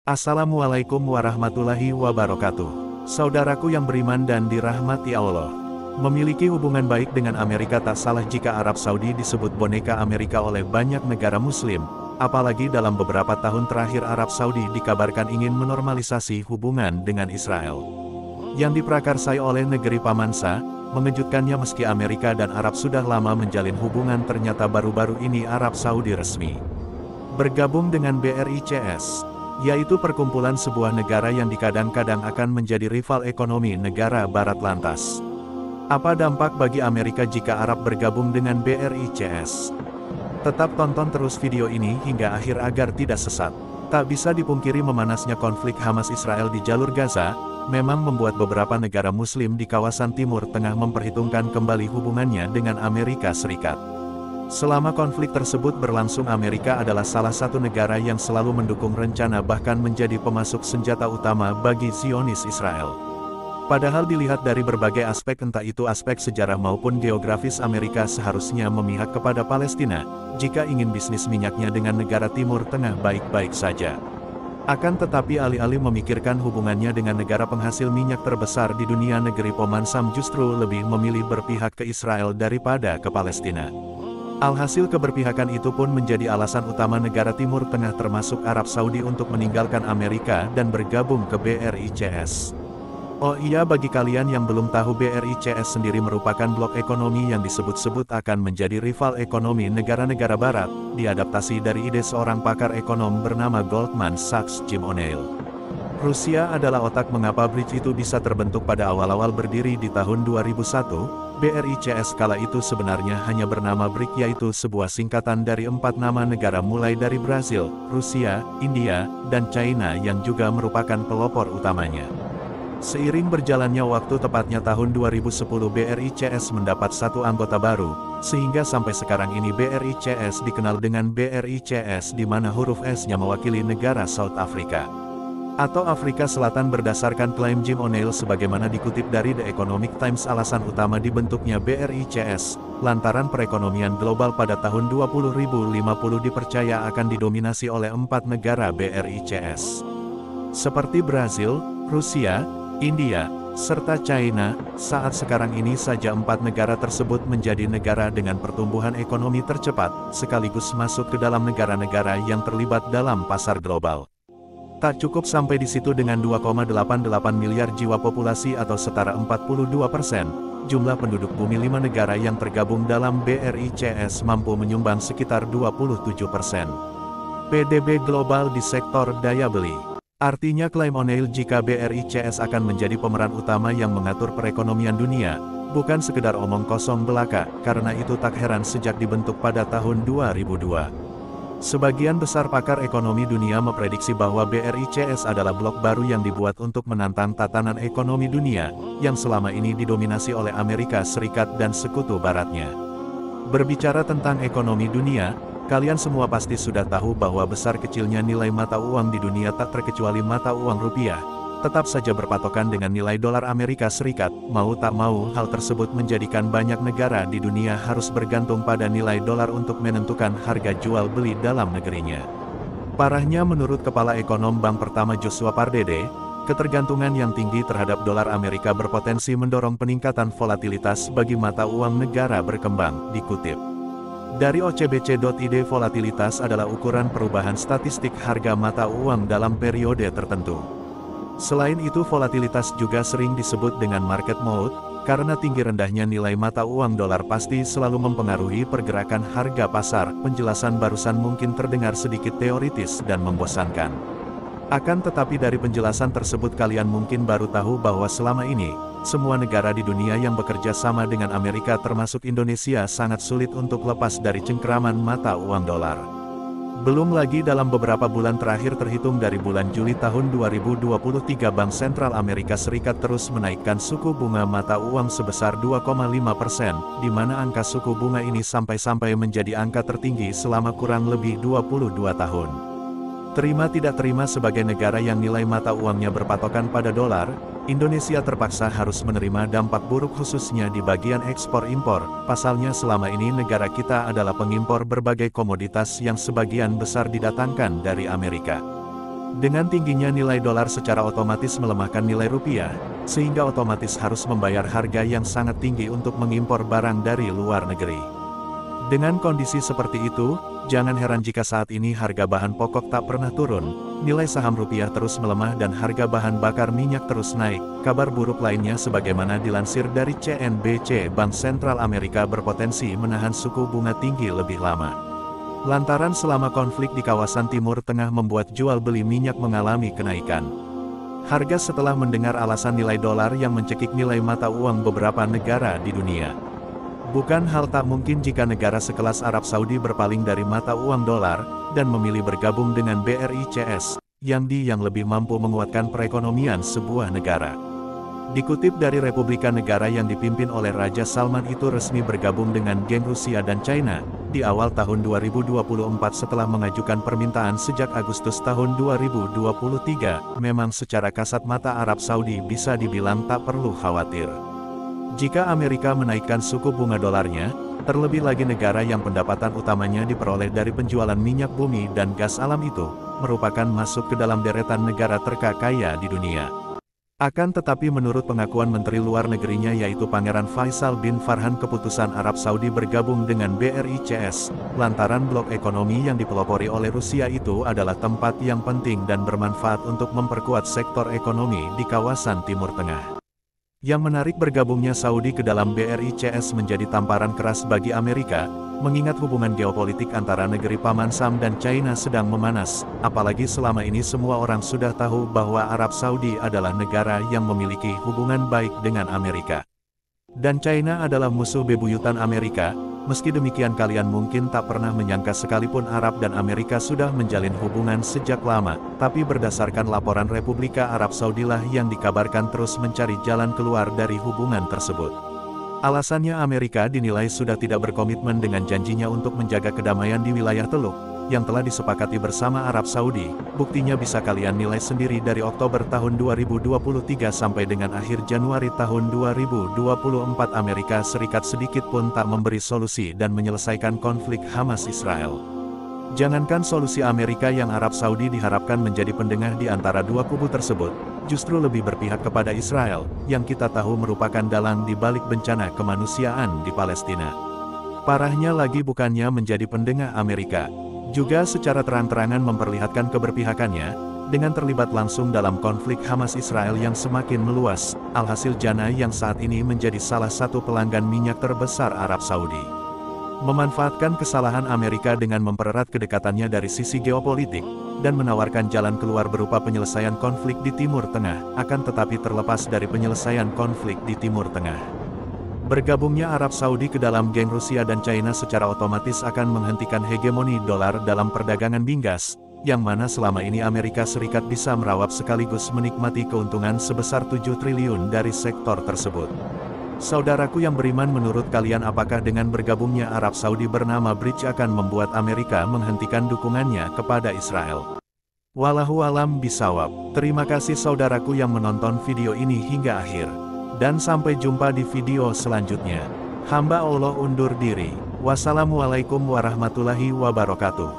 Assalamualaikum warahmatullahi wabarakatuh. Saudaraku yang beriman dan dirahmati Allah. Memiliki hubungan baik dengan Amerika tak salah jika Arab Saudi disebut boneka Amerika oleh banyak negara muslim, apalagi dalam beberapa tahun terakhir Arab Saudi dikabarkan ingin menormalisasi hubungan dengan Israel. Yang diprakarsai oleh negeri Pamansa, mengejutkannya meski Amerika dan Arab sudah lama menjalin hubungan ternyata baru-baru ini Arab Saudi resmi bergabung dengan BRICS. Yaitu perkumpulan sebuah negara yang dikadang-kadang akan menjadi rival ekonomi negara barat lantas. Apa dampak bagi Amerika jika Arab bergabung dengan BRICS? Tetap tonton terus video ini hingga akhir agar tidak sesat. Tak bisa dipungkiri memanasnya konflik Hamas-Israel di jalur Gaza, memang membuat beberapa negara muslim di kawasan Timur Tengah memperhitungkan kembali hubungannya dengan Amerika Serikat. Selama konflik tersebut berlangsung, Amerika adalah salah satu negara yang selalu mendukung rencana bahkan menjadi pemasok senjata utama bagi Zionis Israel. Padahal dilihat dari berbagai aspek entah itu aspek sejarah maupun geografis, Amerika seharusnya memihak kepada Palestina, jika ingin bisnis minyaknya dengan negara Timur Tengah baik-baik saja. Akan tetapi alih-alih memikirkan hubungannya dengan negara penghasil minyak terbesar di dunia, negeri Pemansam justru lebih memilih berpihak ke Israel daripada ke Palestina. Alhasil keberpihakan itu pun menjadi alasan utama negara Timur Tengah termasuk Arab Saudi untuk meninggalkan Amerika dan bergabung ke BRICS. Oh iya, bagi kalian yang belum tahu, BRICS sendiri merupakan blok ekonomi yang disebut-sebut akan menjadi rival ekonomi negara-negara barat, diadaptasi dari ide seorang pakar ekonom bernama Goldman Sachs Jim O'Neill. Rusia adalah otak mengapa BRICS itu bisa terbentuk pada awal-awal berdiri di tahun 2001. BRICS kala itu sebenarnya hanya bernama BRIC, yaitu sebuah singkatan dari 4 nama negara mulai dari Brazil, Rusia, India, dan China yang juga merupakan pelopor utamanya. Seiring berjalannya waktu, tepatnya tahun 2010, BRICS mendapat satu anggota baru, sehingga sampai sekarang ini BRICS dikenal dengan BRICS di mana huruf S-nya mewakili negara South Africa atau Afrika Selatan berdasarkan klaim Jim O'Neill sebagaimana dikutip dari The Economic Times. Alasan utama dibentuknya BRICS, lantaran perekonomian global pada tahun 2050 dipercaya akan didominasi oleh 4 negara BRICS. Seperti Brazil, Rusia, India, serta China. Saat sekarang ini saja 4 negara tersebut menjadi negara dengan pertumbuhan ekonomi tercepat, sekaligus masuk ke dalam negara-negara yang terlibat dalam pasar global. Tak cukup sampai di situ, dengan 2,88 miliar jiwa populasi atau setara 42%, jumlah penduduk bumi 5 negara yang tergabung dalam BRICS mampu menyumbang sekitar 27% PDB global di sektor daya beli. Artinya, klaim O'Neill jika BRICS akan menjadi pemeran utama yang mengatur perekonomian dunia, bukan sekedar omong kosong belaka, karena itu tak heran sejak dibentuk pada tahun 2002. Sebagian besar pakar ekonomi dunia memprediksi bahwa BRICS adalah blok baru yang dibuat untuk menantang tatanan ekonomi dunia, yang selama ini didominasi oleh Amerika Serikat dan sekutu baratnya. Berbicara tentang ekonomi dunia, kalian semua pasti sudah tahu bahwa besar kecilnya nilai mata uang di dunia tak terkecuali mata uang rupiah, tetap saja berpatokan dengan nilai dolar Amerika Serikat. Mau tak mau, hal tersebut menjadikan banyak negara di dunia harus bergantung pada nilai dolar untuk menentukan harga jual beli dalam negerinya. Parahnya, menurut Kepala Ekonom Bank Pertama Joshua Pardede, ketergantungan yang tinggi terhadap dolar Amerika berpotensi mendorong peningkatan volatilitas bagi mata uang negara berkembang. Dikutip dari ocbc.id, volatilitas adalah ukuran perubahan statistik harga mata uang dalam periode tertentu. Selain itu, volatilitas juga sering disebut dengan market mode, karena tinggi rendahnya nilai mata uang dolar pasti selalu mempengaruhi pergerakan harga pasar. Penjelasan barusan mungkin terdengar sedikit teoritis dan membosankan. Akan tetapi dari penjelasan tersebut kalian mungkin baru tahu bahwa selama ini, semua negara di dunia yang bekerja sama dengan Amerika termasuk Indonesia sangat sulit untuk lepas dari cengkeraman mata uang dolar. Belum lagi dalam beberapa bulan terakhir, terhitung dari bulan Juli tahun 2023, Bank Sentral Amerika Serikat terus menaikkan suku bunga mata uang sebesar 2,5%, di mana angka suku bunga ini sampai-sampai menjadi angka tertinggi selama kurang lebih 22 tahun. Terima tidak terima, sebagai negara yang nilai mata uangnya berpatokan pada dolar, Indonesia terpaksa harus menerima dampak buruk khususnya di bagian ekspor-impor. Pasalnya selama ini negara kita adalah pengimpor berbagai komoditas yang sebagian besar didatangkan dari Amerika. Dengan tingginya nilai dolar secara otomatis melemahkan nilai rupiah, sehingga otomatis harus membayar harga yang sangat tinggi untuk mengimpor barang dari luar negeri. Dengan kondisi seperti itu, jangan heran jika saat ini harga bahan pokok tak pernah turun, nilai saham rupiah terus melemah dan harga bahan bakar minyak terus naik. Kabar buruk lainnya sebagaimana dilansir dari CNBC, Bank Sentral Amerika berpotensi menahan suku bunga tinggi lebih lama. Lantaran selama konflik di kawasan Timur Tengah membuat jual beli minyak mengalami kenaikan harga setelah mendengar alasan nilai dolar yang mencekik nilai mata uang beberapa negara di dunia. Bukan hal tak mungkin jika negara sekelas Arab Saudi berpaling dari mata uang dolar, dan memilih bergabung dengan BRICS, yang lebih mampu menguatkan perekonomian sebuah negara. Dikutip dari Republika Negara yang dipimpin oleh Raja Salman itu resmi bergabung dengan geng Rusia dan China, di awal tahun 2024 setelah mengajukan permintaan sejak Agustus tahun 2023, memang secara kasat mata Arab Saudi bisa dibilang tak perlu khawatir. Jika Amerika menaikkan suku bunga dolarnya, terlebih lagi negara yang pendapatan utamanya diperoleh dari penjualan minyak bumi dan gas alam itu, merupakan masuk ke dalam deretan negara terkaya di dunia. Akan tetapi menurut pengakuan Menteri Luar Negerinya yaitu Pangeran Faisal bin Farhan, keputusan Arab Saudi bergabung dengan BRICS, lantaran blok ekonomi yang dipelopori oleh Rusia itu adalah tempat yang penting dan bermanfaat untuk memperkuat sektor ekonomi di kawasan Timur Tengah. Yang menarik bergabungnya Saudi ke dalam BRICS menjadi tamparan keras bagi Amerika, mengingat hubungan geopolitik antara negeri Paman Sam dan China sedang memanas, apalagi selama ini semua orang sudah tahu bahwa Arab Saudi adalah negara yang memiliki hubungan baik dengan Amerika. Dan China adalah musuh bebuyutan Amerika. Meski demikian kalian mungkin tak pernah menyangka sekalipun Arab dan Amerika sudah menjalin hubungan sejak lama, tapi berdasarkan laporan Republika Arab Saudilah yang dikabarkan terus mencari jalan keluar dari hubungan tersebut. Alasannya Amerika dinilai sudah tidak berkomitmen dengan janjinya untuk menjaga kedamaian di wilayah Teluk, yang telah disepakati bersama Arab Saudi. Buktinya bisa kalian nilai sendiri dari Oktober tahun 2023 sampai dengan akhir Januari tahun 2024 Amerika Serikat sedikit pun tak memberi solusi dan menyelesaikan konflik Hamas-Israel. Jangankan solusi Amerika yang Arab Saudi diharapkan menjadi pendengar di antara dua kubu tersebut, justru lebih berpihak kepada Israel, yang kita tahu merupakan dalang di balik bencana kemanusiaan di Palestina. Parahnya lagi bukannya menjadi pendengar Amerika, juga secara terang-terangan memperlihatkan keberpihakannya, dengan terlibat langsung dalam konflik Hamas-Israel yang semakin meluas, alhasil Jannah yang saat ini menjadi salah satu pelanggan minyak terbesar Arab Saudi. Memanfaatkan kesalahan Amerika dengan mempererat kedekatannya dari sisi geopolitik, dan menawarkan jalan keluar berupa penyelesaian konflik di Timur Tengah, akan tetapi terlepas dari penyelesaian konflik di Timur Tengah, bergabungnya Arab Saudi ke dalam geng Rusia dan China secara otomatis akan menghentikan hegemoni dolar dalam perdagangan binggas, yang mana selama ini Amerika Serikat bisa meraup sekaligus menikmati keuntungan sebesar 7 triliun dari sektor tersebut. Saudaraku yang beriman, menurut kalian apakah dengan bergabungnya Arab Saudi bernama BRICS akan membuat Amerika menghentikan dukungannya kepada Israel? Wallahu alam bisawab. Terima kasih saudaraku yang menonton video ini hingga akhir. Dan sampai jumpa di video selanjutnya. Hamba Allah undur diri. Wassalamualaikum warahmatullahi wabarakatuh.